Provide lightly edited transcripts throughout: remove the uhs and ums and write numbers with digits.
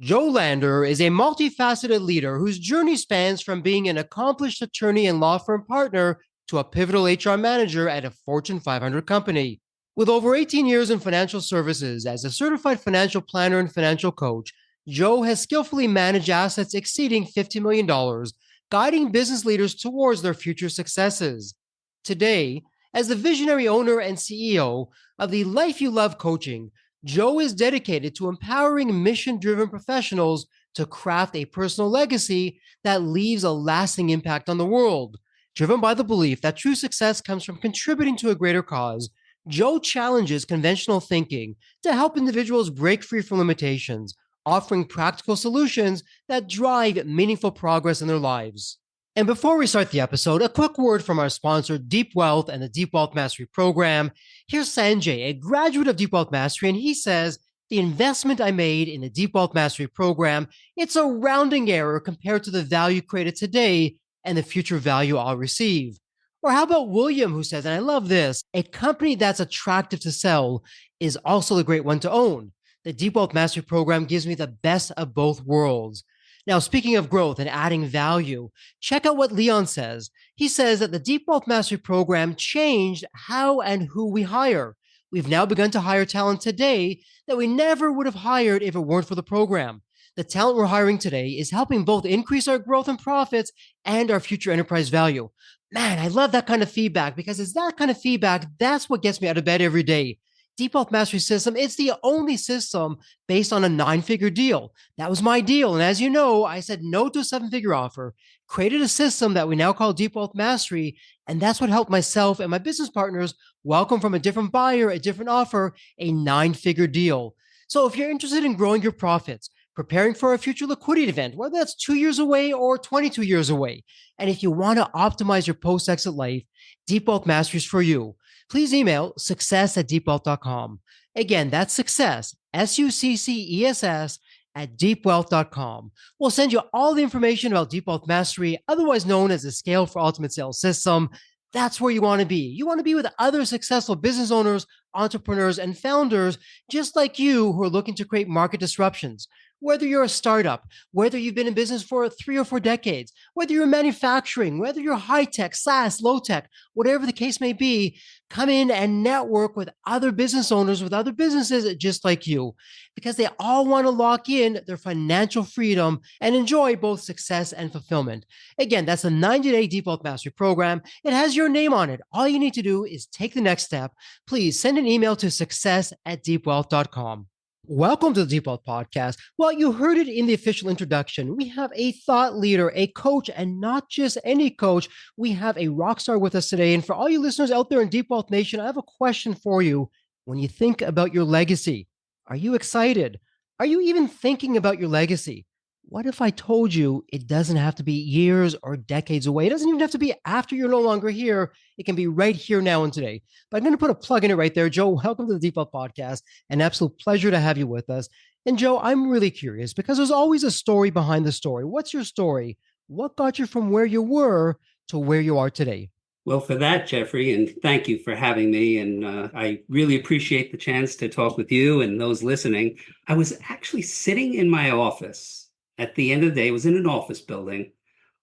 Joe Lander is a multifaceted leader whose journey spans from being an accomplished attorney and law firm partner to a pivotal HR manager at a Fortune 500 company. With over 18 years in financial services as a certified financial planner and financial coach, Joe has skillfully managed assets exceeding $50 million, dollars, guiding business leaders towards their future successes. Today, as the visionary owner and CEO of the Life You Love Coaching, Joe is dedicated to empowering mission driven professionals to craft a personal legacy that leaves a lasting impact on the world. Driven by the belief that true success comes from contributing to a greater cause, Joe challenges conventional thinking to help individuals break free from limitations, offering practical solutions that drive meaningful progress in their lives. And before we start the episode, a quick word from our sponsor, Deep Wealth and the Deep Wealth Mastery Program. Here's Sanjay, a graduate of Deep Wealth Mastery, and he says, the investment I made in the Deep Wealth Mastery Program, it's a rounding error compared to the value created today and the future value I'll receive. Or how about William, who says, and I love this, a company that's attractive to sell is also a great one to own. The Deep Wealth Mastery Program gives me the best of both worlds. Now, speaking of growth and adding value, check out what Leon says. He says that the Deep Wealth Mastery Program changed how and who we hire. We've now begun to hire talent today that we never would have hired if it weren't for the program. The talent we're hiring today is helping both increase our growth and profits and our future enterprise value. Man, I love that kind of feedback because it's that kind of feedback that's what gets me out of bed every day. Deep Wealth Mastery System, it's the only system based on a 9-figure deal. That was my deal. And as you know, I said no to a 7-figure offer, created a system that we now call Deep Wealth Mastery. And that's what helped myself and my business partners welcome from a different buyer, a different offer, a 9-figure deal. So if you're interested in growing your profits, preparing for a future liquidity event, whether that's 2 years away or 22 years away, and if you want to optimize your post-exit life, Deep Wealth Mastery is for you. Please email success@deepwealth.com. Again, that's success, SUCCESS at deepwealth.com. We'll send you all the information about Deep Wealth Mastery, otherwise known as the Scale for Ultimate Sales System. That's where you want to be. You want to be with other successful business owners, entrepreneurs, and founders just like you who are looking to create market disruptions. Whether you're a startup, whether you've been in business for 3 or 4 decades, whether you're manufacturing, whether you're high tech, SaaS, low tech, whatever the case may be, come in and network with other business owners, with other businesses just like you, because they all want to lock in their financial freedom and enjoy both success and fulfillment. Again, that's a 90-day Deep Wealth Mastery Program. It has your name on it. All you need to do is take the next step. Please send an email to success@deepwealth.com. Welcome to the Deep Wealth Podcast. Well, you heard it in the official introduction. We have a thought leader, a coach, and not just any coach. We have a rock star with us today. And for all you listeners out there in Deep Wealth Nation, I have a question for you. When you think about your legacy, are you excited? Are you even thinking about your legacy? What if I told you it doesn't have to be years or decades away? It doesn't even have to be after you're no longer here. It can be right here, now, and today. But I'm going to put a plug in it right there. Joe, welcome to the Deep Wealth Podcast. An absolute pleasure to have you with us. And Joe, I'm really curious because there's always a story behind the story. What's your story? What got you from where you were to where you are today? Well, for that, Jeffrey, and thank you for having me. And I really appreciate the chance to talk with you and those listening. I was actually sitting in my office at the end of the day. It was in an office building,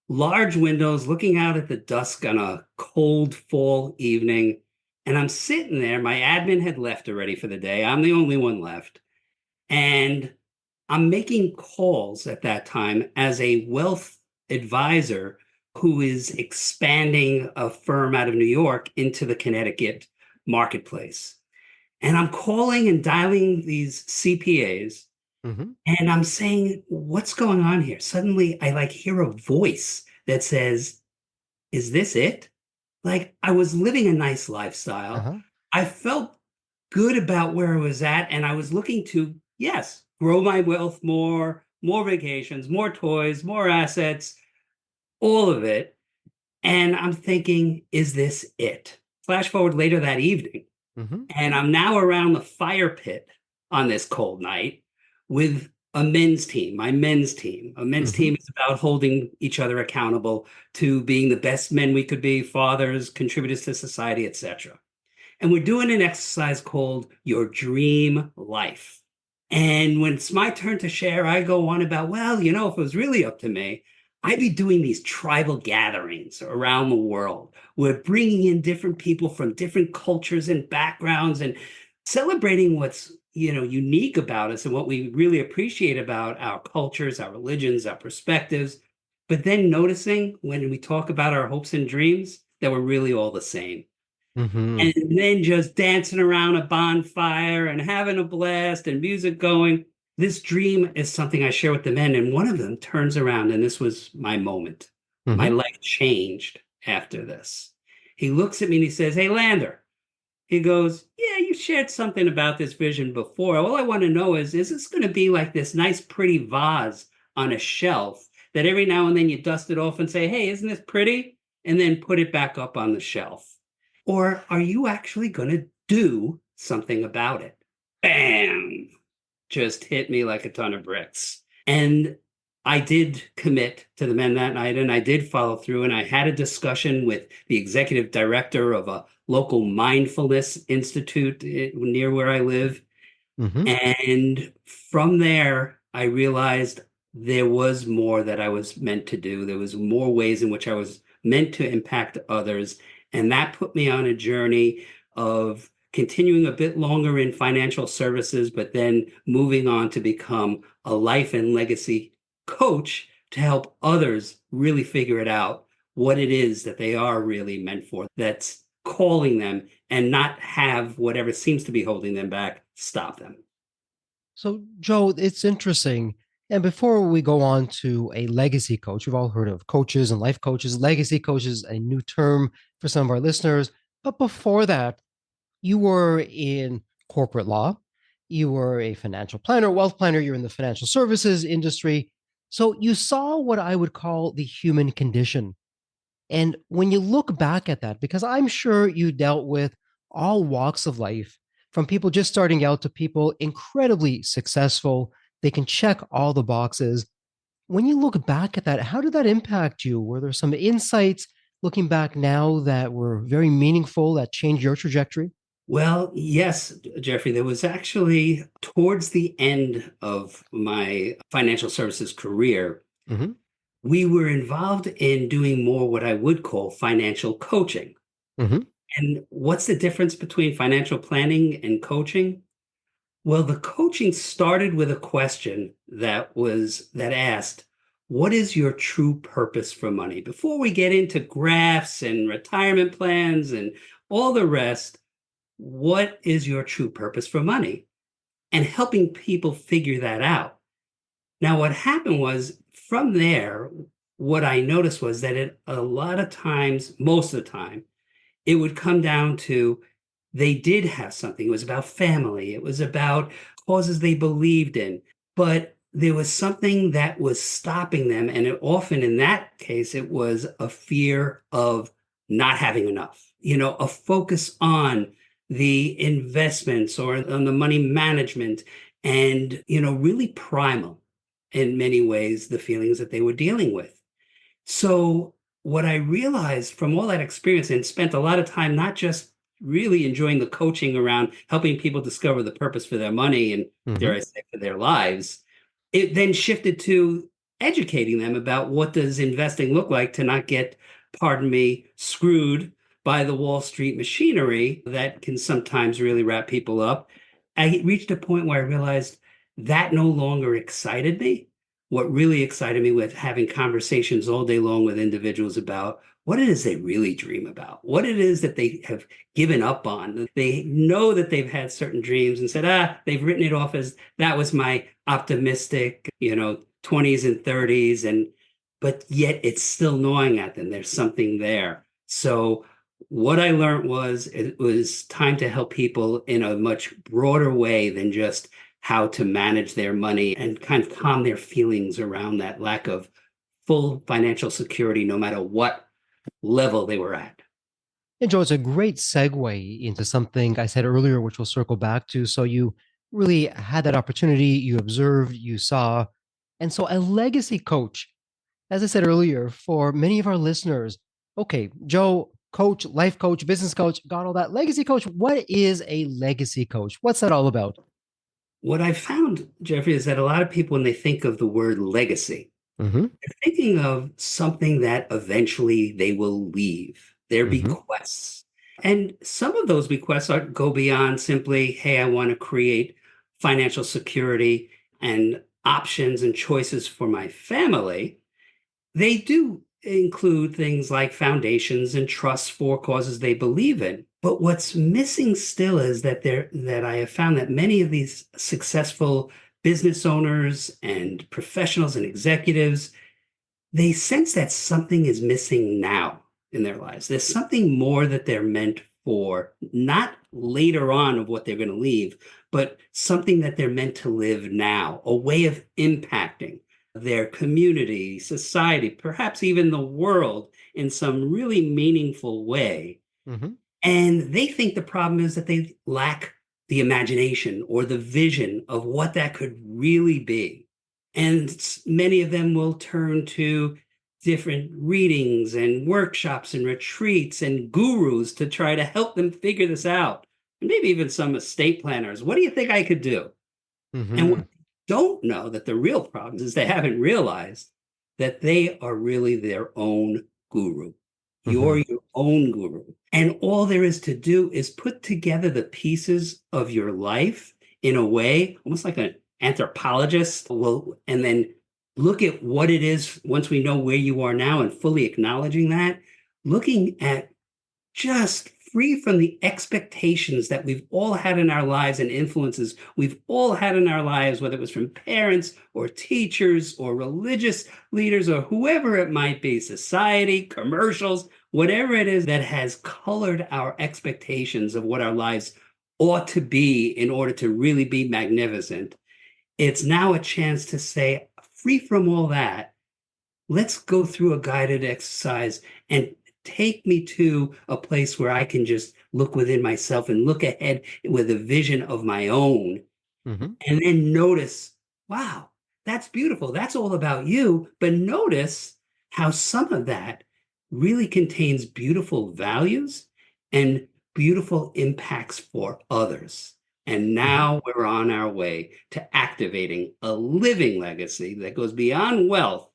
large windows looking out at the dusk on a cold fall evening. And I'm sitting there. My admin had left already for the day. I'm the only one left. And I'm making calls at that time as a wealth advisor who is expanding a firm out of New York into the Connecticut marketplace. And I'm calling and dialing these CPAs, and I'm saying, what's going on here? Suddenly I hear a voice that says, is this it? Like, I was living a nice lifestyle. Uh-huh. I felt good about where I was at, and I was looking to, yes, grow my wealth more vacations, more toys, more assets, all of it. And I'm thinking, is this it? Flash forward later that evening, and I'm now around the fire pit on this cold night with a men's team, my men's team. A men's team is about holding each other accountable to being the best men we could be, fathers, contributors to society, etc. And we're doing an exercise called Your Dream Life. And when it's my turn to share, I go on about, well, if it was really up to me, I'd be doing these tribal gatherings around the world. We're bringing in different people from different cultures and backgrounds and celebrating what's, unique about us and what we really appreciate about our cultures, our religions, our perspectives. But then noticing when we talk about our hopes and dreams that we're really all the same, Hmm. and then just dancing around a bonfire and having a blast and music going. This dream is something I share with the men, and one of them turns around, and this was my moment. My Hmm. life changed after this. He looks at me and he says, "Hey, Lander," he goes, "Yeah, you shared something about this vision before. All I want to know is this going to be like this nice, pretty vase on a shelf that every now and then you dust it off and say, hey, isn't this pretty? And then put it back up on the shelf. Or are you actually going to do something about it?" Bam! Just hit me like a ton of bricks. And I did commit to the men that night and I did follow through. And I had a discussion with the executive director of a local mindfulness institute near where I live. Hmm. And from there, I realized there was more that I was meant to do. There was more ways in which I was meant to impact others. And that put me on a journey of continuing a bit longer in financial services, but then moving on to become a life and legacy coach to help others really figure it out, what it is that they are really meant for, that's calling them and not have whatever seems to be holding them back stop them. So, Joe, it's interesting. And before we go on to a legacy coach, we've all heard of coaches and life coaches. Legacy coaches, a new term for some of our listeners. But before that, you were in corporate law, you were a financial planner, wealth planner, you're in the financial services industry. So you saw what I would call the human condition. And when you look back at that, because I'm sure you dealt with all walks of life, from people just starting out to people incredibly successful, they can check all the boxes. When you look back at that, how did that impact you? Were there some insights looking back now that were very meaningful that changed your trajectory? Well, yes, Jeffrey, there was actually towards the end of my financial services career, Hmm. we were involved in doing more what I would call financial coaching. Hmm. And what's the difference between financial planning and coaching? Well, the coaching started with a question that asked, what is your true purpose for money? Before we get into graphs and retirement plans and all the rest, what is your true purpose for money? And helping people figure that out. Now, what happened was from there, what I noticed was that a lot of times, most of the time, it would come down to they did have something. It was about family, it was about causes they believed in, but there was something that was stopping them. And often in that case, it was a fear of not having enough, a focus on the investments or on the money management and, really primal in many ways, the feelings that they were dealing with. So, what I realized from all that experience and spent a lot of time not just really enjoying the coaching around helping people discover the purpose for their money and, dare I Hmm. say, for their lives, it then shifted to educating them about what does investing look like to not get, pardon me, screwed by the Wall Street machinery that can sometimes really wrap people up. I reached a point where I realized that no longer excited me. What really excited me with having conversations all day long with individuals about what it is they really dream about, what it is that they have given up on. They know that they've had certain dreams and said, they've written it off as that was my optimistic, 20s and 30s. But yet it's still gnawing at them. There's something there. So what I learned was it was time to help people in a much broader way than just how to manage their money and kind of calm their feelings around that lack of full financial security, no matter what level they were at. And Joe, it's a great segue into something I said earlier, which we'll circle back to. So you really had that opportunity, you observed, you saw. And so a legacy coach, as I said earlier, for many of our listeners, okay, Joe, coach, life coach, business coach, got all that. Legacy coach, what is a legacy coach? What's that all about? what I found, Jeffrey, is that a lot of people, when they think of the word legacy, Hmm. they're thinking of something that eventually they will leave, their Hmm. bequests. And some of those bequests go beyond simply, hey, I want to create financial security and options and choices for my family. They do include things like foundations and trusts for causes they believe in. But what's missing still is that I have found that many of these successful business owners and professionals and executives, they sense that something is missing now in their lives. There's something more that they're meant for, not later on of what they're going to leave, but something that they're meant to live now, a way of impacting their community, society, perhaps even the world in some really meaningful way. Hmm. And they think the problem is that they lack the imagination or the vision of what that could really be. And many of them will turn to different readings and workshops and retreats and gurus to try to help them figure this out. And maybe even some estate planners. What do you think I could do? And what Hmm. they don't know that the real problem is they haven't realized that they are really their own guru. You're Hmm. your own guru. And all there is to do is put together the pieces of your life in a way, almost like an anthropologist will, and then look at what it is once we know where you are now and fully acknowledging that, looking at just free from the expectations that we've all had in our lives and influences we've all had in our lives, whether it was from parents or teachers or religious leaders or whoever it might be, society, commercials, whatever it is that has colored our expectations of what our lives ought to be in order to really be magnificent. It's now a chance to say, free from all that, let's go through a guided exercise and take me to a place where I can just look within myself and look ahead with a vision of my own Hmm. and then notice, wow, that's beautiful. That's all about you. But notice how some of that really contains beautiful values and beautiful impacts for others. And Hmm. now we're on our way to activating a living legacy that goes beyond wealth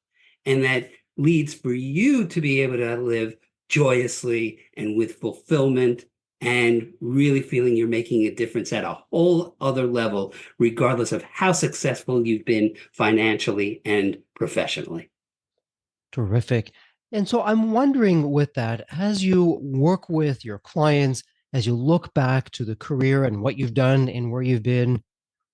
and that leads for you to be able to live joyously and with fulfillment and really feeling you're making a difference at a whole other level, regardless of how successful you've been financially and professionally. Terrific. And so I'm wondering with that, as you work with your clients, as you look back to the career and what you've done and where you've been,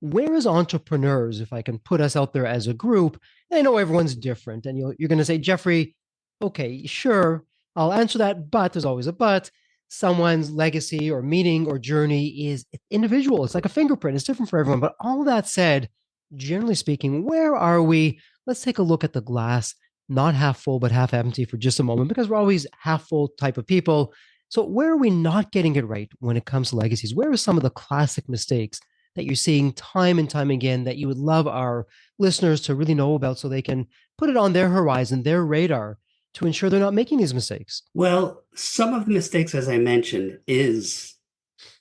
where is entrepreneurs, if I can put us out there as a group? And I know everyone's different, and you're going to say, Jeffrey, okay, sure, I'll answer that, but there's always a but. Someone's legacy or meaning or journey is individual. It's like a fingerprint. It's different for everyone. But all that said, generally speaking, where are we? Let's take a look at the glass, not half full, but half empty for just a moment, because we're always half full type of people. So, where are we not getting it right when it comes to legacies? Where are some of the classic mistakes that you're seeing time and time again that you would love our listeners to really know about so they can put it on their horizon, their radar, to ensure they're not making these mistakes? Well, some of the mistakes, as I mentioned, is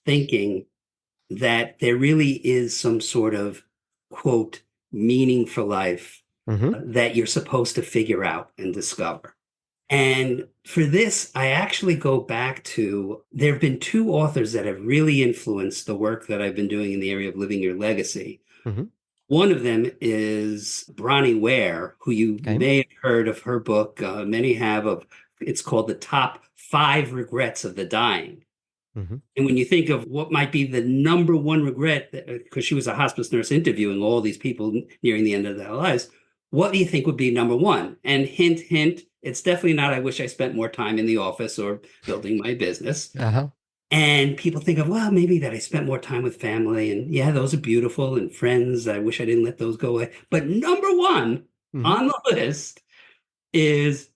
thinking that there really is some sort of quote meaning for life Mm-hmm. that you're supposed to figure out and discover. And for this, I actually go back to there have been two authors that have really influenced the work that I've been doing in the area of living your legacy. Mm-hmm. One of them is Bronnie Ware, who you Okay. may have heard of her book. Many have of it's called The Top Five Regrets of the Dying. Mm-hmm. And when you think of what might be the number one regret, because she was a hospice nurse interviewing all these people nearing the end of their lives, what do you think would be number one? And hint, hint, it's definitely not, I wish I spent more time in the office or building my business. Uh-huh. And people think of, well, maybe that I spent more time with family. And yeah, those are beautiful and friends. I wish I didn't let those go away. But number one Mm-hmm. on the list is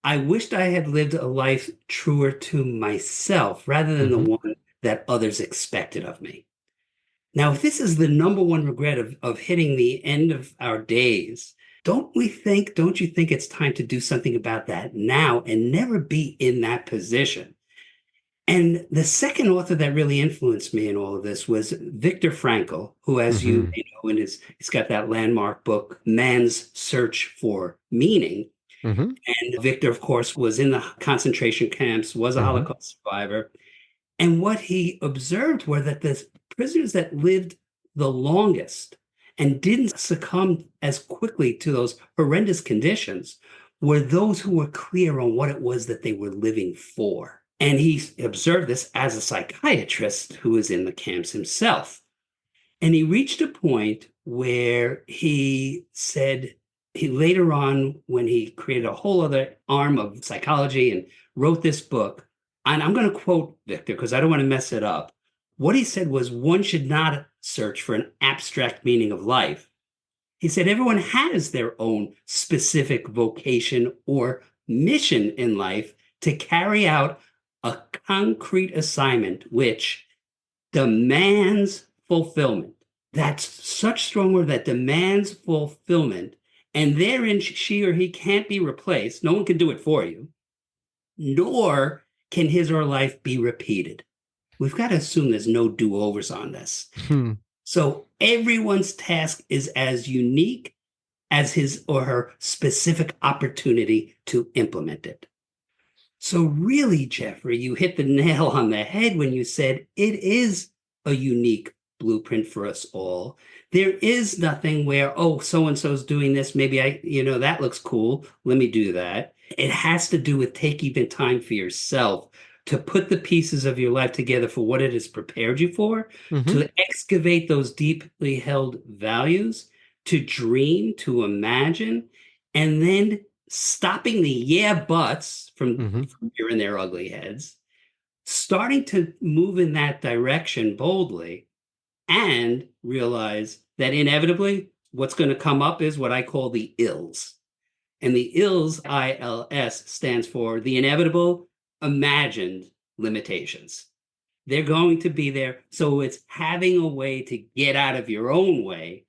I wished I had lived a life truer to myself rather than the Mm-hmm. one that others expected of me. Now, if this is the number one regret of hitting the end of our days, don't you think it's time to do something about that now and never be in that position? And the second author that really influenced me in all of this was Viktor Frankl, who, as you Hmm. may know, he's got that landmark book, Man's Search for Meaning. Hmm. And Viktor, of course, was in the concentration camps, was a Hmm. Holocaust survivor. And what he observed were that the prisoners that lived the longest and didn't succumb as quickly to those horrendous conditions were those who were clear on what it was that they were living for. And he observed this as a psychiatrist who was in the camps himself. And he reached a point where he said, he later on, when he created a whole other arm of psychology and wrote this book, and I'm going to quote Victor because I don't want to mess it up. What he said was, one should not search for an abstract meaning of life. He said, everyone has their own specific vocation or mission in life to carry out a concrete assignment which demands fulfillment. That's such strong word, that demands fulfillment. And therein she or he can't be replaced. No one can do it for you, nor can his or her life be repeated. We've got to assume there's no do-overs on this. So everyone's task is as unique as his or her specific opportunity to implement it. So really, Jeffrey, you hit the nail on the head when you said it is a unique blueprint for us all. There is nothing where, oh, so and so's doing this. Maybe that looks cool. Let me do that. It has to do with taking the time for yourself to put the pieces of your life together for what it has prepared you for, Hmm. to excavate those deeply held values, to dream, to imagine, and then stopping the yeah buts Hmm. from rearing their ugly heads, starting to move in that direction boldly, and realize that inevitably what's going to come up is what I call the ills. And the ills, ILS, stands for the inevitable imagined limitations. They're going to be there. So it's having a way to get out of your own way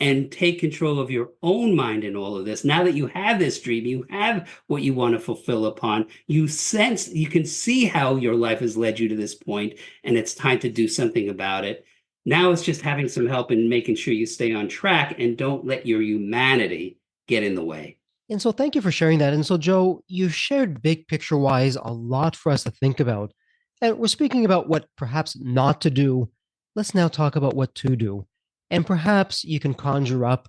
and take control of your own mind in all of this. Now that you have this dream, you have what you want to fulfill upon, you can see how your life has led you to this point, and it's time to do something about it. Now it's just having some help in making sure you stay on track and don't let your humanity get in the way. And so thank you for sharing that. And so, Joe, you shared big picture wise a lot for us to think about. And we're speaking about what perhaps not to do. Let's now talk about what to do. And perhaps you can conjure up,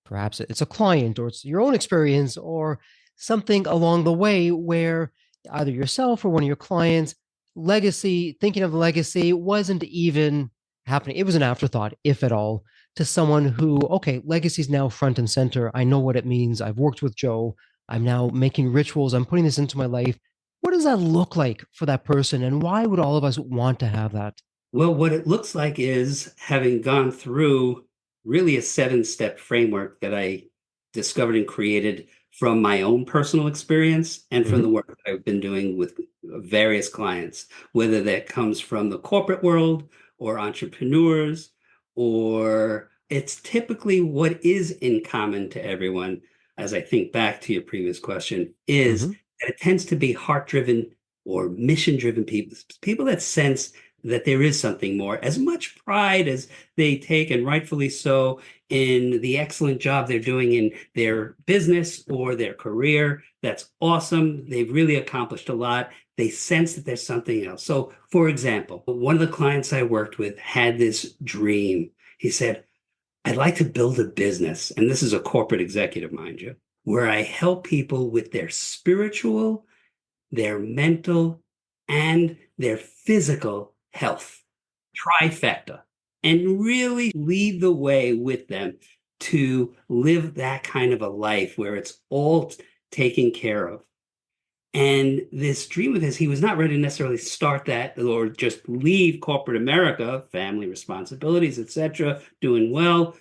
perhaps it's a client or it's your own experience or something along the way where either yourself or one of your clients, legacy, thinking of legacy wasn't even happening. It was an afterthought, if at all, to someone who, okay, legacy is now front and center. I know what it means. I've worked with Joe. I'm now making rituals. I'm putting this into my life. What does that look like for that person? And why would all of us want to have that? Well, what it looks like is having gone through really a seven-step framework that I discovered and created from my own personal experience and from the Hmm. work that I've been doing with various clients, whether that comes from the corporate world or entrepreneurs, or it's typically what is in common to everyone, as I think back to your previous question, is Hmm. that it tends to be heart-driven or mission-driven people, people that sense that there is something more. As much pride as they take, and rightfully so, in the excellent job they're doing in their business or their career, that's awesome. They've really accomplished a lot. They sense that there's something else. So, for example, one of the clients I worked with had this dream. He said, I'd like to build a business, and this is a corporate executive, mind you, where I help people with their spiritual, their mental, and their physical health, trifecta, and really lead the way with them to live that kind of a life where it's all taken care of. And this dream of his, he was not ready to necessarily start that or just leave corporate America, family responsibilities, etc., doing well.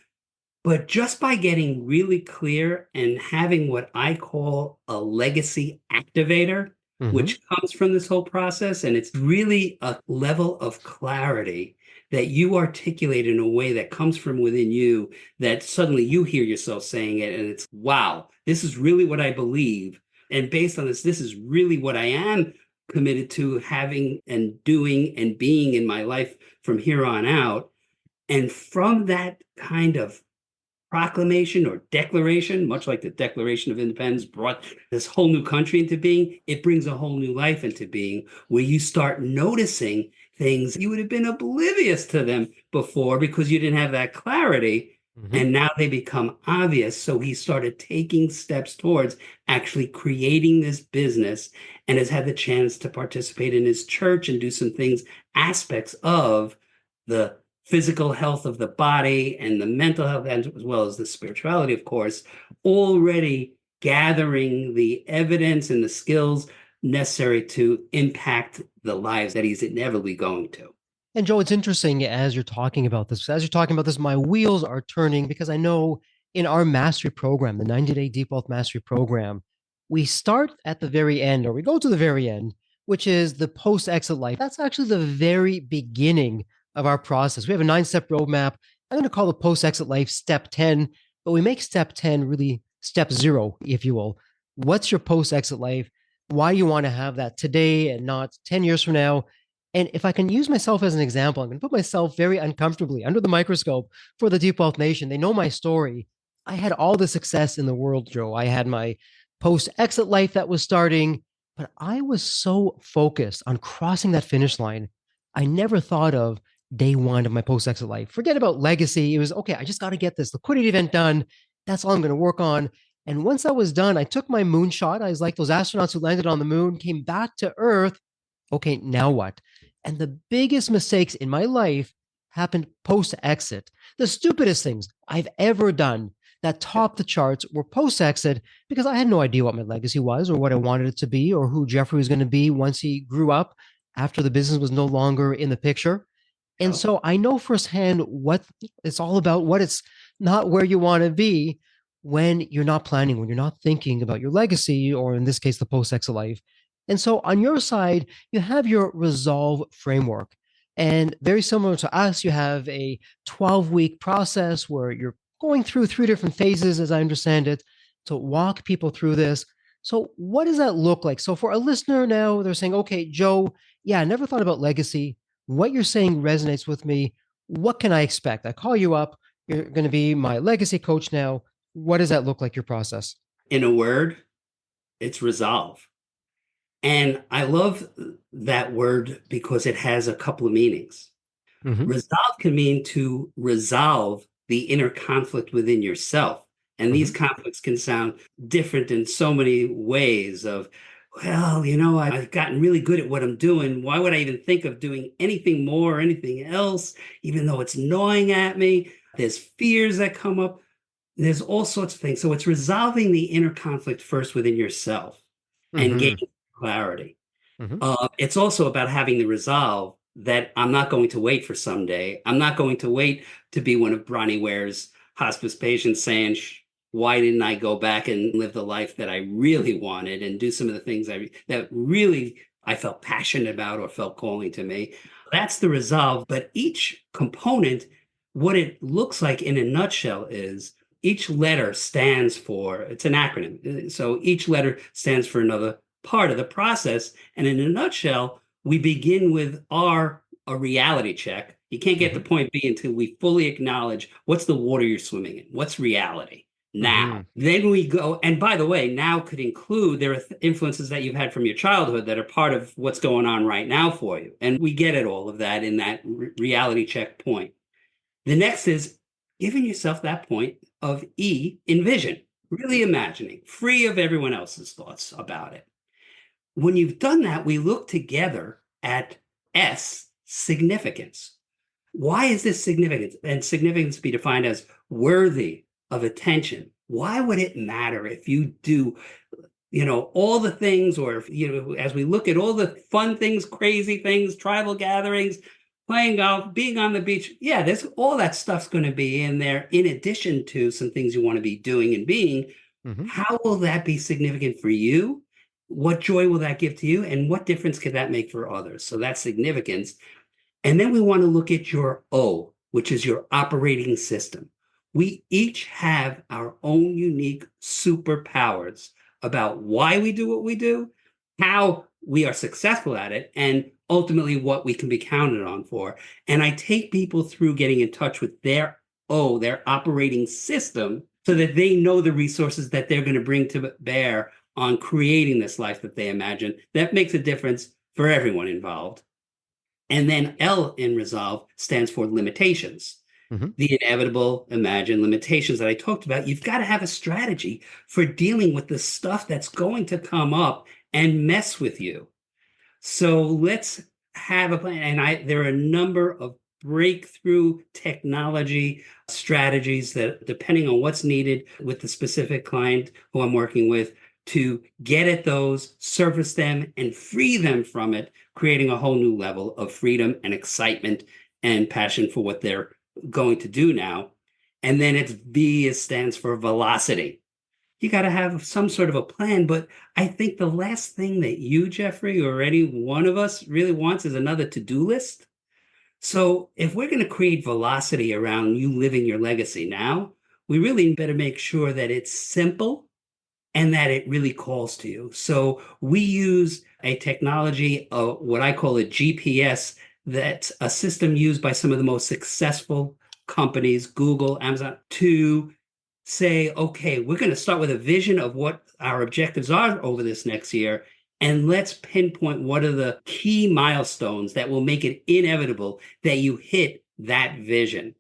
But just by getting really clear and having what I call a legacy activator, Hmm. which comes from this whole process, and it's really a level of clarity that you articulate in a way that comes from within you, that suddenly you hear yourself saying it, and it's, wow, this is really what I believe. And based on this, this is really what I am committed to having and doing and being in my life from here on out. And from that kind of proclamation or declaration, much like the Declaration of Independence brought this whole new country into being, it brings a whole new life into being where you start noticing things you would have been oblivious to them before because you didn't have that clarity. Mhm. And now they become obvious. So he started taking steps towards actually creating this business and has had the chance to participate in his church and do some things, aspects of the physical health of the body and the mental health, as well as the spirituality, of course, already gathering the evidence and the skills necessary to impact the lives that he's inevitably going to. And Joe, it's interesting as you're talking about this. As you're talking about this, my wheels are turning because I know in our mastery program, the 90-day Deep Wealth Mastery Program, we start at the very end, or we go to the very end, which is the post-exit life. That's actually the very beginning of our process. We have a 9-step roadmap. I'm going to call the post-exit life step 10, but we make step 10 really step 0, if you will. What's your post-exit life? Why do you want to have that today and not 10 years from now? And if I can use myself as an example, I'm going to put myself very uncomfortably under the microscope for the Deep Wealth Nation. They know my story. I had all the success in the world, Joe. I had my post exit life that was starting, but I was so focused on crossing that finish line. I never thought of day one of my post exit life. Forget about legacy. It was okay. I just got to get this liquidity event done. That's all I'm going to work on. And once that was done, I took my moonshot. I was like those astronauts who landed on the moon, came back to Earth. Okay, now what? And the biggest mistakes in my life happened post exit. The stupidest things I've ever done that topped the charts were post exit because I had no idea what my legacy was or what I wanted it to be or who Jeffrey was going to be once he grew up after the business was no longer in the picture. And Oh, so I know firsthand what it's all about, what it's not where you want to be when you're not planning, when you're not thinking about your legacy, or in this case, the post exit life. And so on your side, you have your resolve framework. And very similar to us, you have a 12-week process where you're going through 3 different phases, as I understand it, to walk people through this. So, what does that look like? So, for a listener now, they're saying, okay, Joe, yeah, I never thought about legacy. What you're saying resonates with me. What can I expect? I call you up. You're going to be my legacy coach now. What does that look like, your process? in a word, it's resolve. And I love that word because it has a couple of meanings. Hmm. Resolve can mean to resolve the inner conflict within yourself. And these Hmm. conflicts can sound different in so many ways of, well, I've gotten really good at what I'm doing. Why would I even think of doing anything more or anything else, even though it's gnawing at me? There's fears that come up. There's all sorts of things. So it's resolving the inner conflict first within yourself and Hmm. gaining clarity. Hmm. It's also about having the resolve that I'm not going to wait for someday. I'm not going to wait to be one of Bronnie Ware's hospice patients saying, why didn't I go back and live the life that I really wanted and do some of the things that really I felt passionate about or felt calling to me? That's the resolve. But each component, what it looks like in a nutshell is each letter stands for, it's an acronym. So each letter stands for another part of the process. And in a nutshell, we begin with a reality check. You can't get to Hmm. point B until we fully acknowledge what's the water you're swimming in, what's reality now. Hmm. Then we go, and by the way, now could include there are influences that you've had from your childhood that are part of what's going on right now for you. And we get at all of that in that reality check point. The next is giving yourself that point of envision, really imagining, free of everyone else's thoughts about it. When you've done that, we look together at S, significance. Why is this significance? And significance be defined as worthy of attention. Why would it matter if you do, all the things, or if, as we look at all the fun things, crazy things, tribal gatherings, playing golf, being on the beach? Yeah, there's all that stuff's going to be in there in addition to some things you want to be doing and being. Hmm. How will that be significant for you? What joy will that give to you? And what difference could that make for others? So that's significance. And then we want to look at your O, which is your operating system. We each have our own unique superpowers about why we do what we do how we are successful at it, and ultimately what we can be counted on for. And I take people through getting in touch with their operating system so that they know the resources that they're going to bring to bear on creating this life that they imagine. That makes a difference for everyone involved. And then L in resolve stands for limitations. Mhm. The inevitable imagined limitations that I talked about. You've got to have a strategy for dealing with the stuff that's going to come up and mess with you. So let's have a plan. And there are a number of breakthrough technology strategies that, depending on what's needed with the specific client who I'm working with, to get at those, surface them, and free them from it, creating a whole new level of freedom and excitement and passion for what they're going to do now. And then it's V, it stands for velocity. You got to have some sort of a plan. But I think the last thing that you, Jeffrey, or any one of us really wants is another to-do list. So if we're going to create velocity around you living your legacy now, we really better make sure that it's simple and that it really calls to you. So we use a technology, what I call a GPS, that's a system used by some of the most successful companies, Google, Amazon, to say, okay, we're going to start with a vision of what our objectives are over this next year. And let's pinpoint what are the key milestones that will make it inevitable that you hit that vision.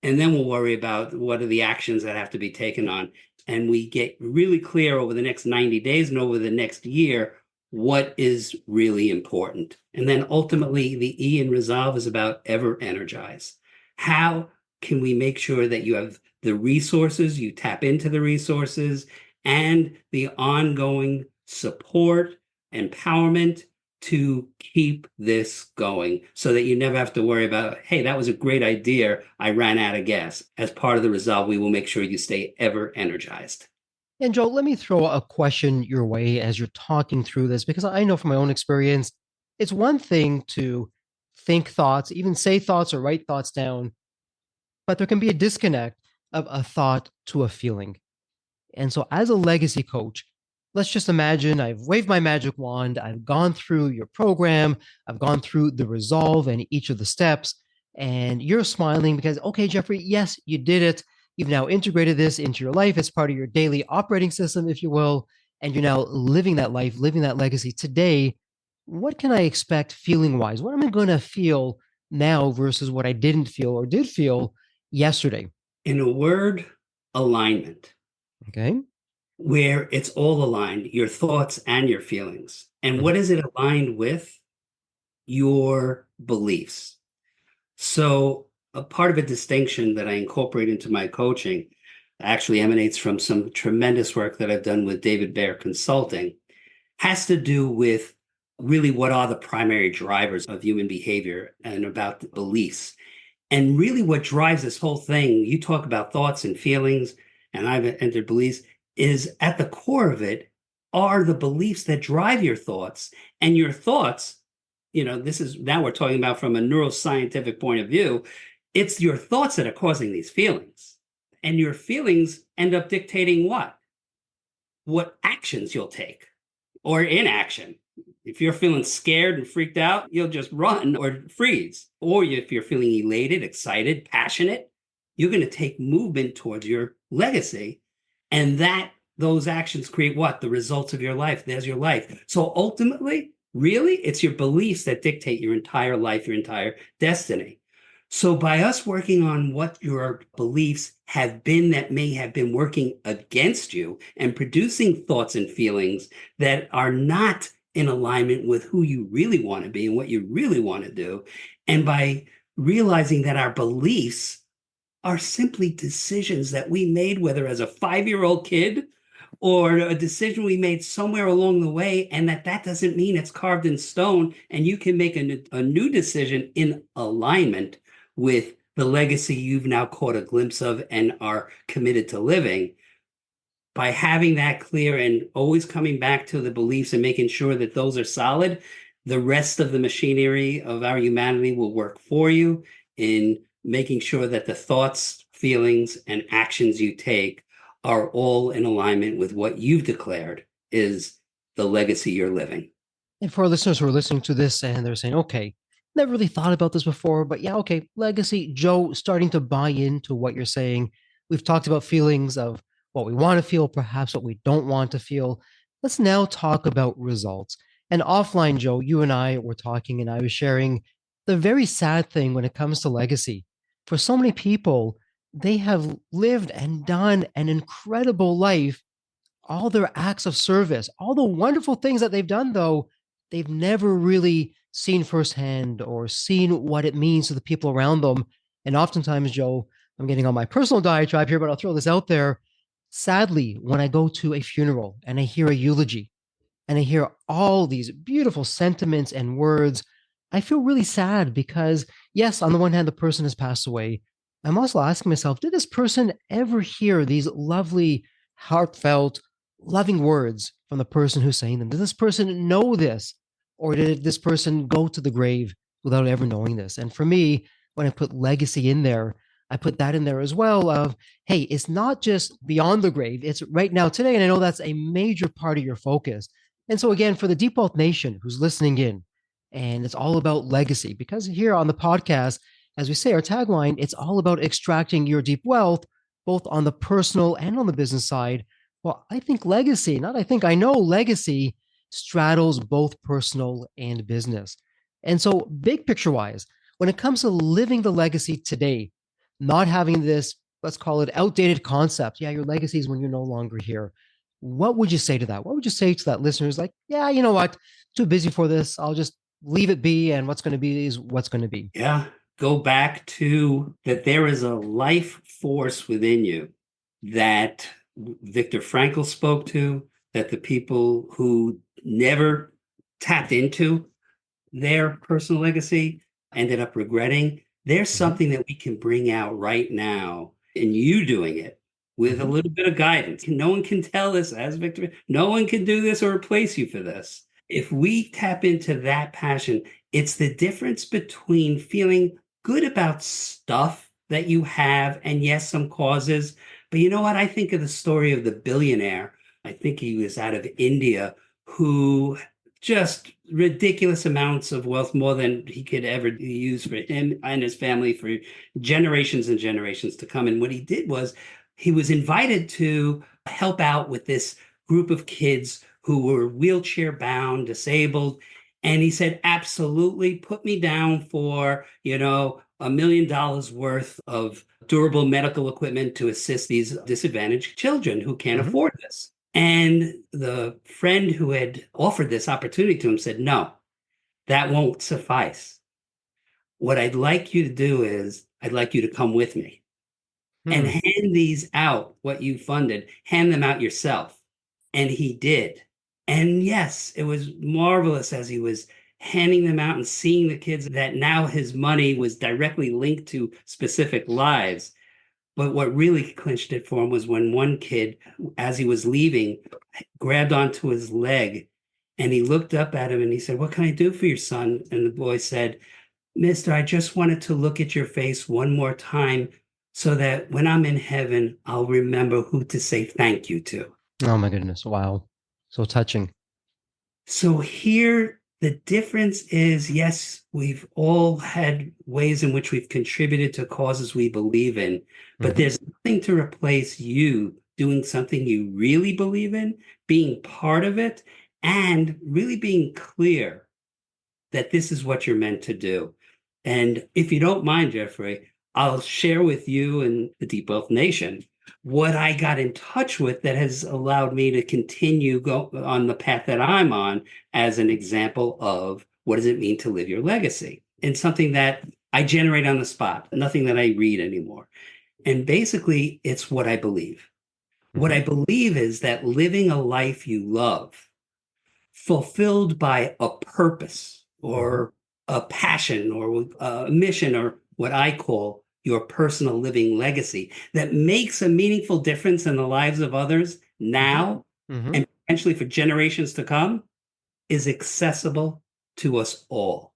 And then we'll worry about what are the actions that have to be taken on. And we get really clear over the next 90 days and over the next year what is really important. And then ultimately, the E in resolve is about ever energize. How can we make sure that you have the resources, you tap into the resources, and the ongoing support, empowerment to keep this going so that you never have to worry about, hey, that was a great idea. I ran out of gas. As part of the resolve, we will make sure you stay ever energized. And Joe, let me throw a question your way as you're talking through this, because I know from my own experience, it's one thing to think thoughts, even say thoughts or write thoughts down, but there can be a disconnect of a thought to a feeling. And so, as a legacy coach, let's just imagine I've waved my magic wand, I've gone through your program, I've gone through the resolve and each of the steps, and you're smiling because, okay, Jeffrey, yes, you did it. You've now integrated this into your life as part of your daily operating system, if you will, and you're now living that life, living that legacy today. What can I expect feeling wise? What am I going to feel now versus what I didn't feel or did feel yesterday? In a word, alignment, Okay. where it's all aligned, your thoughts and your feelings. And Mhm. what is it aligned with? Your beliefs. So, a part of a distinction that I incorporate into my coaching actually emanates from some tremendous work that I've done with David Bear Consulting, has to do with really what are the primary drivers of human behavior and about the beliefs. And really, what drives this whole thing, you talk about thoughts and feelings, and I've entered beliefs, is at the core of it are the beliefs that drive your thoughts. And your thoughts, this is now we're talking about from a neuroscientific point of view, it's your thoughts that are causing these feelings. And your feelings end up dictating what actions you'll take or inaction. If you're feeling scared and freaked out, you'll just run or freeze. Or if you're feeling elated, excited, passionate, you're going to take movement towards your legacy. And those actions create what? The results of your life. There's your life. So ultimately, really, it's your beliefs that dictate your entire life, your entire destiny. So by us working on what your beliefs have been that may have been working against you and producing thoughts and feelings that are not in alignment with who you really want to be and what you really want to do, and by realizing that our beliefs are simply decisions that we made, whether as a 5-year-old kid or a decision we made somewhere along the way, and that doesn't mean it's carved in stone, and you can make a new decision in alignment with the legacy you've now caught a glimpse of and are committed to living. By having that clear and always coming back to the beliefs and making sure that those are solid, the rest of the machinery of our humanity will work for you in making sure that the thoughts, feelings, and actions you take are all in alignment with what you've declared is the legacy you're living. And for our listeners who are listening to this and they're saying, okay, never really thought about this before, but yeah, okay, legacy, Joe, starting to buy into what you're saying. We've talked about feelings of what we want to feel, perhaps what we don't want to feel. Let's now talk about results. And offline, Joe, you and I were talking, and I was sharing the very sad thing when it comes to legacy. For so many people, they have lived and done an incredible life, all their acts of service, all the wonderful things that they've done, though, they've never really seen firsthand or seen what it means to the people around them. And oftentimes, Joe, I'm getting on my personal diatribe here, but I'll throw this out there. Sadly, when I go to a funeral and I hear a eulogy, and I hear all these beautiful sentiments and words, I feel really sad because, yes, on the one hand, the person has passed away. I'm also asking myself, did this person ever hear these lovely, heartfelt, loving words from the person who's saying them? Did this person know this? Or did this person go to the grave without ever knowing this? And for me, when I put legacy in there, I put that in there as well of, hey, it's not just beyond the grave, it's right now today. And I know that's a major part of your focus. And so, again, for the Deep Wealth Nation who's listening in, and it's all about legacy, because here on the podcast, as we say, our tagline, it's all about extracting your deep wealth, both on the personal and on the business side. Well, I think legacy, not I think, I know legacy straddles both personal and business. And so, big picture wise, when it comes to living the legacy today, not having this, let's call it outdated concept. Yeah, your legacy is when you're no longer here. What would you say to that? What would you say to that listener who's like, yeah, you know what? Too busy for this. I'll just leave it be. And what's going to be is what's going to be. Yeah. Go back to that there is a life force within you that Viktor Frankl spoke to, that the people who never tapped into their personal legacy ended up regretting. There's Mm-hmm. something that we can bring out right now, and you doing it with a Mm-hmm. little bit of guidance. No one can tell us, as Victor, no one can do this or replace you for this. If we tap into that passion, it's the difference between feeling good about stuff that you have, and yes, some causes. But you know what? I think of the story of the billionaire. I think he was out of India who just ridiculous amounts of wealth, more than he could ever use for him and his family for generations and generations to come. And what he did was he was invited to help out with this group of kids who were wheelchair bound, disabled. And he said, absolutely, put me down for, $1 million worth of durable medical equipment to assist these disadvantaged children who can't Mm-hmm. afford this. And the friend who had offered this opportunity to him said, no, that won't suffice. What I'd like you to do is, I'd like you to come with me and Hmm. hand these out, what you funded, hand them out yourself. And he did. And yes, it was marvelous as he was handing them out and seeing the kids that now his money was directly linked to specific lives. But what really clinched it for him was when one kid, as he was leaving, grabbed onto his leg and he looked up at him and he said, "What can I do for your son?" And the boy said, "Mister, I just wanted to look at your face one more time so that when I'm in heaven, I'll remember who to say thank you to." Oh, my goodness. Wow. So touching. So here, the difference is, yes, we've all had ways in which we've contributed to causes we believe in, but Mm-hmm. there's nothing to replace you doing something you really believe in, being part of it, and really being clear that this is what you're meant to do. And if you don't mind, Jeffrey, I'll share with you and the Deep Wealth Nation what I got in touch with that has allowed me to continue go on the path that I'm on as an example of what does it mean to live your legacy, and something that I generate on the spot, nothing that I read anymore. And basically, it's what I believe. What Mm-hmm. I believe is that living a life you love fulfilled by a purpose Mm-hmm. or a passion or a mission, or what I call your personal living legacy that makes a meaningful difference in the lives of others Mm-hmm. now Mm-hmm. and potentially for generations to come, is accessible to us all.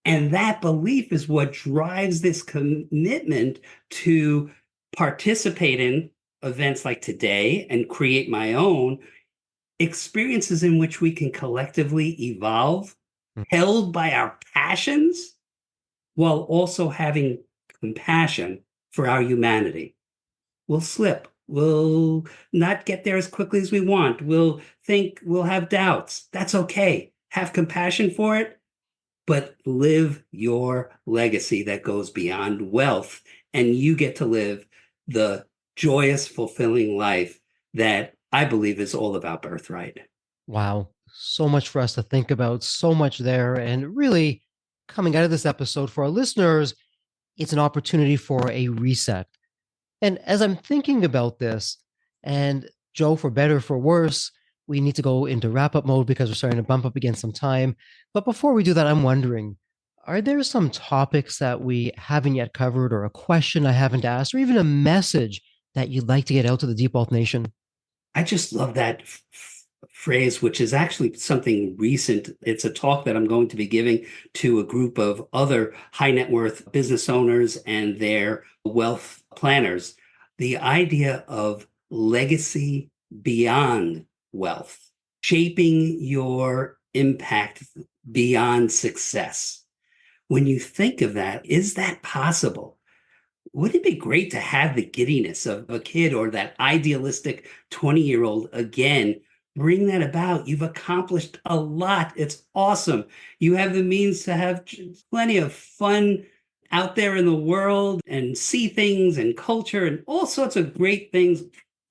And that belief is what drives this commitment to participate in events like today and create my own, experiences in which we can collectively evolve, Mm. held by our passions, while also having compassion for our humanity. We'll slip. We'll not get there as quickly as we want. We'll think we'll have doubts. That's okay. Have compassion for it, but live your legacy that goes beyond wealth. And you get to live the joyous, fulfilling life that I believe is all about birthright. Wow. So much for us to think about, so much there. And really, coming out of this episode for our listeners, it's an opportunity for a reset. And as I'm thinking about this, and Joe, for better or for worse, we need to go into wrap up mode because we're starting to bump up against some time. But before we do that, I'm wondering, are there some topics that we haven't yet covered, or a question I haven't asked, or even a message that you'd like to get out to the Deep Wealth Nation? I just love that phrase, which is actually something recent. It's a talk that I'm going to be giving to a group of other high net worth business owners and their wealth planners. The idea of legacy beyond wealth, shaping your impact beyond success. When you think of that, is that possible? Wouldn't it be great to have the giddiness of a kid or that idealistic 20-year-old again? Bring that about. You've accomplished a lot. It's awesome. You have the means to have plenty of fun out there in the world and see things and culture and all sorts of great things.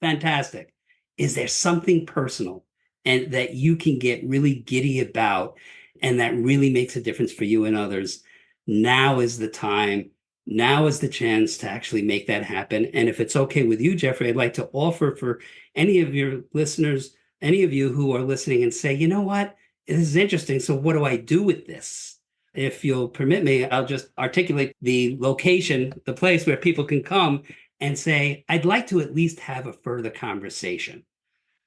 Fantastic. Is there something personal and that you can get really giddy about and that really makes a difference for you and others? Now is the time. Now is the chance to actually make that happen. And if it's okay with you, Jeffrey, I'd like to offer for any of your listeners, any of you who are listening and say, you know what, this is interesting. So what do I do with this? If you'll permit me, I'll just articulate the location, the place where people can come and say, I'd like to at least have a further conversation,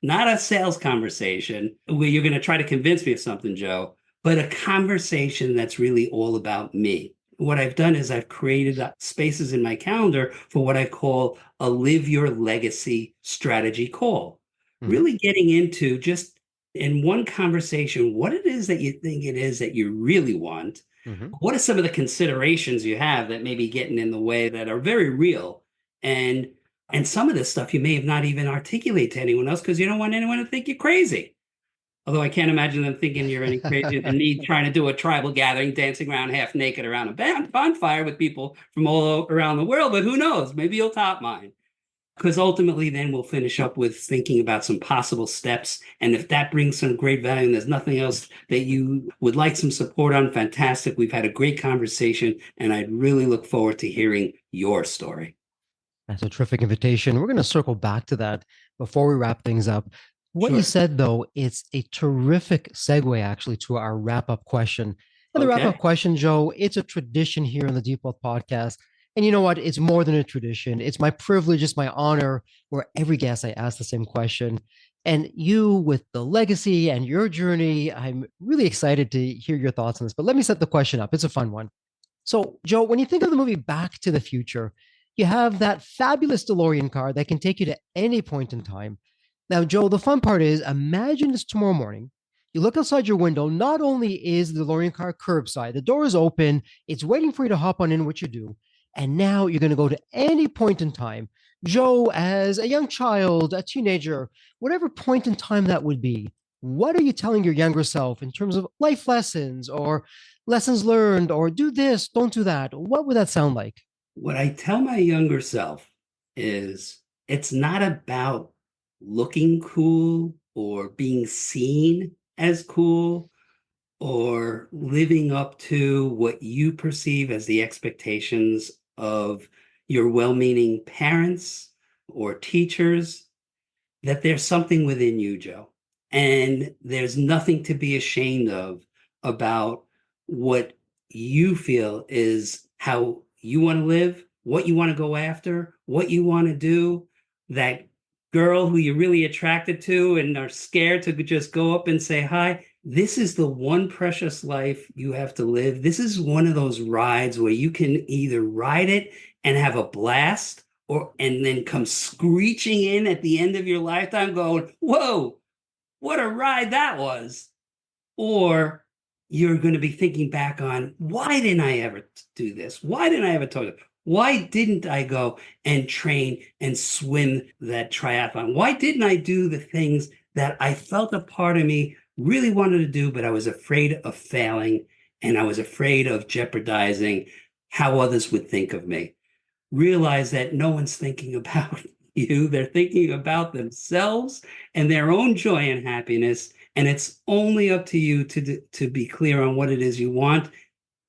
not a sales conversation where you're going to try to convince me of something, Joe, but a conversation that's really all about me. What I've done is I've created spaces in my calendar for what I call a live your legacy strategy call. Mhm. Really getting into just in one conversation what it is that you think it is that you really want. Mhm. What are some of the considerations you have that may be getting in the way that are very real? And and some of this stuff you may have not even articulate to anyone else because you don't want anyone to think you're crazy. Although I can't imagine them thinking you're any crazier than me trying to do a tribal gathering, dancing around half naked around a bonfire with people from all around the world. But who knows? Maybe you'll top mine. Because ultimately, then we'll finish up with thinking about some possible steps. And if that brings some great value and there's nothing else that you would like some support on, fantastic. We've had a great conversation, and I'd really look forward to hearing your story. That's a terrific invitation. We're going to circle back to that before we wrap things up. What you Sure. said, though, it's a terrific segue actually to our wrap up question. And the wrap up Okay. question, Joe, it's a tradition here on the Deep Wealth Podcast. And you know what? It's more than a tradition. It's my privilege, it's my honor, where every guest I ask the same question. And you, with the legacy and your journey, I'm really excited to hear your thoughts on this. But let me set the question up. It's a fun one. So, Joe, when you think of the movie Back to the Future, you have that fabulous DeLorean car that can take you to any point in time. Now, Joe, the fun part is imagine it's tomorrow morning. You look outside your window. Not only is the DeLorean car curbside, the door is open, it's waiting for you to hop on in, what you do. And now you're going to go to any point in time. Joe, as a young child, a teenager, whatever point in time that would be, what are you telling your younger self in terms of life lessons or lessons learned, or do this, don't do that? What would that sound like? What I tell my younger self is it's not about looking cool or being seen as cool or living up to what you perceive as the expectations of your well-meaning parents or teachers, that there's something within you, Joe. And there's nothing to be ashamed of about what you feel is how you want to live, what you want to go after, what you want to do. That girl who you're really attracted to and are scared to just go up and say hi. This is the one precious life you have to live. This is one of those rides where you can either ride it and have a blast or and then come screeching in at the end of your lifetime going, whoa, what a ride that was. Or you're going to be thinking back on, why didn't I ever do this? Why didn't I ever talk? Why didn't I go and train and swim that triathlon? Why didn't I do the things that I felt a part of me really wanted to do, but I was afraid of failing and I was afraid of jeopardizing how others would think of me? Realize that no one's thinking about you. They're thinking about themselves and their own joy and happiness. And it's only up to you to be clear on what it is you want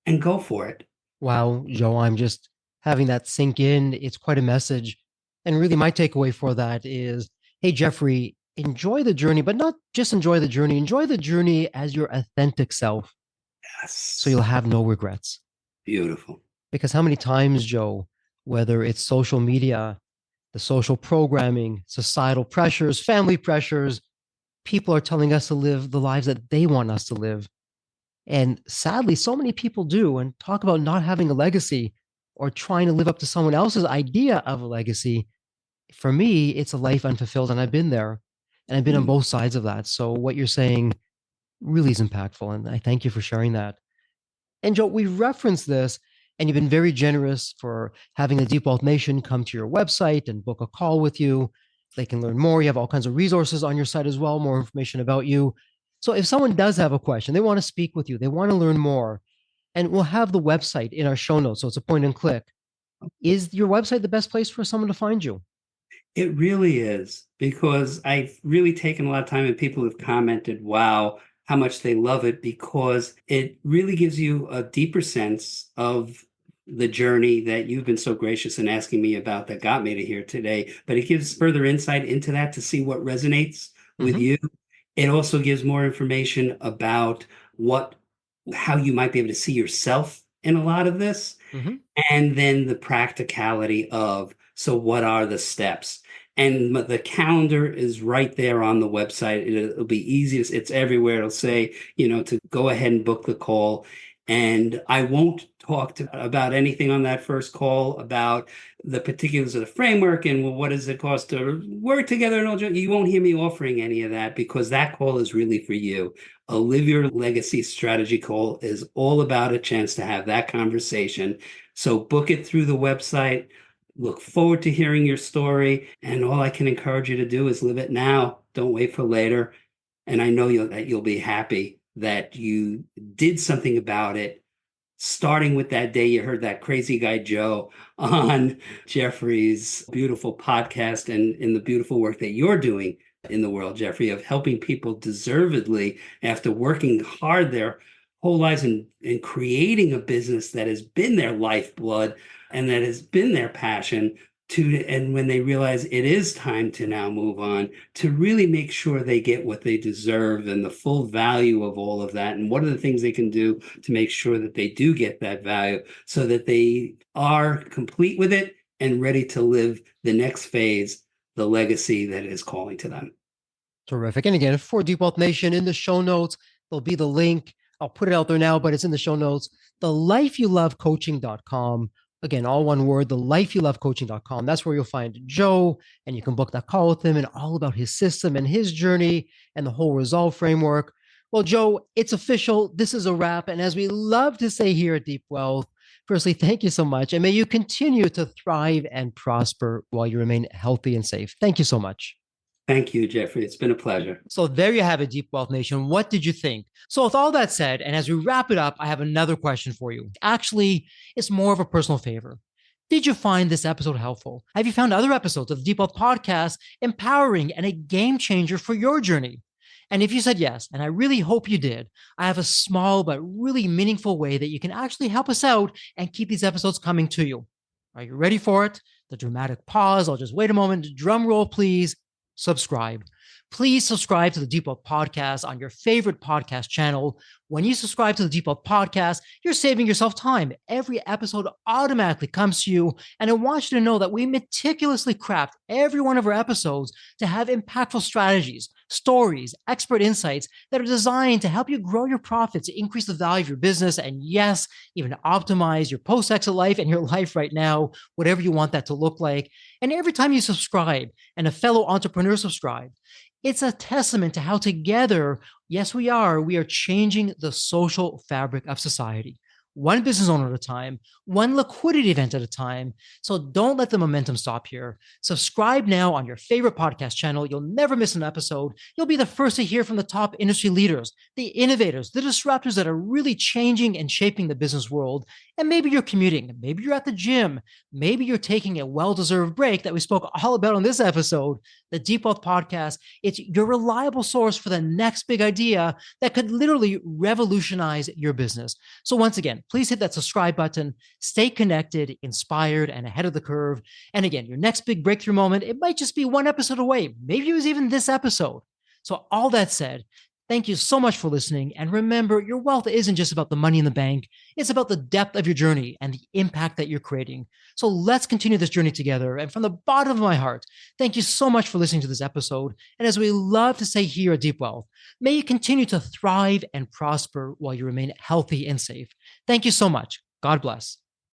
and go for it. Wow, Joe, I'm just having that sink in. It's quite a message. And really, my takeaway for that is, hey, Jeffrey, enjoy the journey, but not just enjoy the journey as your authentic self. So you'll Yes. have no regrets. Beautiful. Because how many times, Joe, whether it's social media, the social programming, societal pressures, family pressures, people are telling us to live the lives that they want us to live. And sadly, so many people do and talk about not having a legacy or trying to live up to someone else's idea of a legacy. For me, it's a life unfulfilled, and I've been there and I've been on Mm. both sides of that. So, what you're saying really is impactful. And I thank you for sharing that. And Joe, we referenced this, and you've been very generous for having the Deep Wealth Nation come to your website and book a call with you. They can learn more. You have all kinds of resources on your site as well, more information about you. So if someone does have a question, they want to speak with you, they want to learn more, and we'll have the website in our show notes. So it's a point and click. Is your website the best place for someone to find you? It really is because I've really taken a lot of time and people have commented, wow, how much they love it because it really gives you a deeper sense of the journey that you've been so gracious in asking me about that got me to here today. But it gives further insight into that to see what resonates with Mm-hmm. you. It also gives more information about what, how you might be able to see yourself in a lot of this. Mm-hmm. And then the practicality of, so what are the steps? And the calendar is right there on the website. It'll be easiest. It's everywhere. It'll say, to go ahead and book the call. And I won't talk about anything on that first call about the particulars of the framework and, well, what does it cost to work together and all. You won't hear me offering any of that because that call is really for you. A Live Your Legacy strategy call is all about a chance to have that conversation. So book it through the website. Look forward to hearing your story. And all I can encourage you to do is live it now. Don't wait for later. And I know that you'll be happy that you did something about it, starting with that day you heard that crazy guy Joe on Jeffrey's beautiful podcast and in the beautiful work that you're doing in the world, Jeffrey, of helping people deservedly after working hard their whole lives and creating a business that has been their lifeblood and that has been their passion to, and when they realize it is time to now move on, to really make sure they get what they deserve and the full value of all of that. And what are the things they can do to make sure that they do get that value so that they are complete with it and ready to live the next phase, the legacy that is calling to them. Terrific. And again, for Deep Wealth Nation, in the show notes, there'll be the link. I'll put it out there now, but it's in the show notes. TheLifeYouLoveCoaching.com. Again, all one word, TheLifeYouLoveCoaching.com. That's where you'll find Joe, and you can book that call with him and all about his system and his journey and the whole Resolve framework. Well, Joe, it's official. This is a wrap. And as we love to say here at Deep Wealth, firstly, thank you so much. And may you continue to thrive and prosper while you remain healthy and safe. Thank you so much. Thank you, Jeffrey. It's been a pleasure. So there you have it, Deep Wealth Nation. What did you think? So with all that said, and as we wrap it up, I have another question for you. Actually, it's more of a personal favor. Did you find this episode helpful? Have you found other episodes of the Deep Wealth Podcast empowering and a game changer for your journey? And if you said yes, and I really hope you did, I have a small but really meaningful way that you can actually help us out and keep these episodes coming to you. Are you ready for it? The dramatic pause. I'll just wait a moment. Drum roll, please. Subscribe. Please subscribe to the Deep Wealth Podcast on your favorite podcast channel When you subscribe to the Deep Wealth Podcast, you're saving yourself time. Every episode automatically comes to you, and I want you to know that we meticulously craft every one of our episodes to have impactful strategies, stories, expert insights that are designed to help you grow your profits, increase the value of your business, and yes, even optimize your post-exit life and your life right now, whatever you want that to look like. And every time you subscribe and a fellow entrepreneur subscribes, it's a testament to how together, yes, we are changing the social fabric of society. One business owner at a time, one liquidity event at a time. So don't let the momentum stop here. Subscribe now on your favorite podcast channel. You'll never miss an episode. You'll be the first to hear from the top industry leaders, the innovators, the disruptors that are really changing and shaping the business world. And maybe you're commuting, maybe you're at the gym, maybe you're taking a well-deserved break that we spoke all about on this episode. The Deep Wealth Podcast, it's your reliable source for the next big idea that could literally revolutionize your business. So once again, please hit that subscribe button, stay connected, inspired, and ahead of the curve. And again, your next big breakthrough moment, it might just be one episode away. Maybe it was even this episode. So all that said, thank you so much for listening. And remember, your wealth isn't just about the money in the bank. It's about the depth of your journey and the impact that you're creating. So let's continue this journey together. And from the bottom of my heart, thank you so much for listening to this episode. And as we love to say here at Deep Wealth, may you continue to thrive and prosper while you remain healthy and safe. Thank you so much. God bless.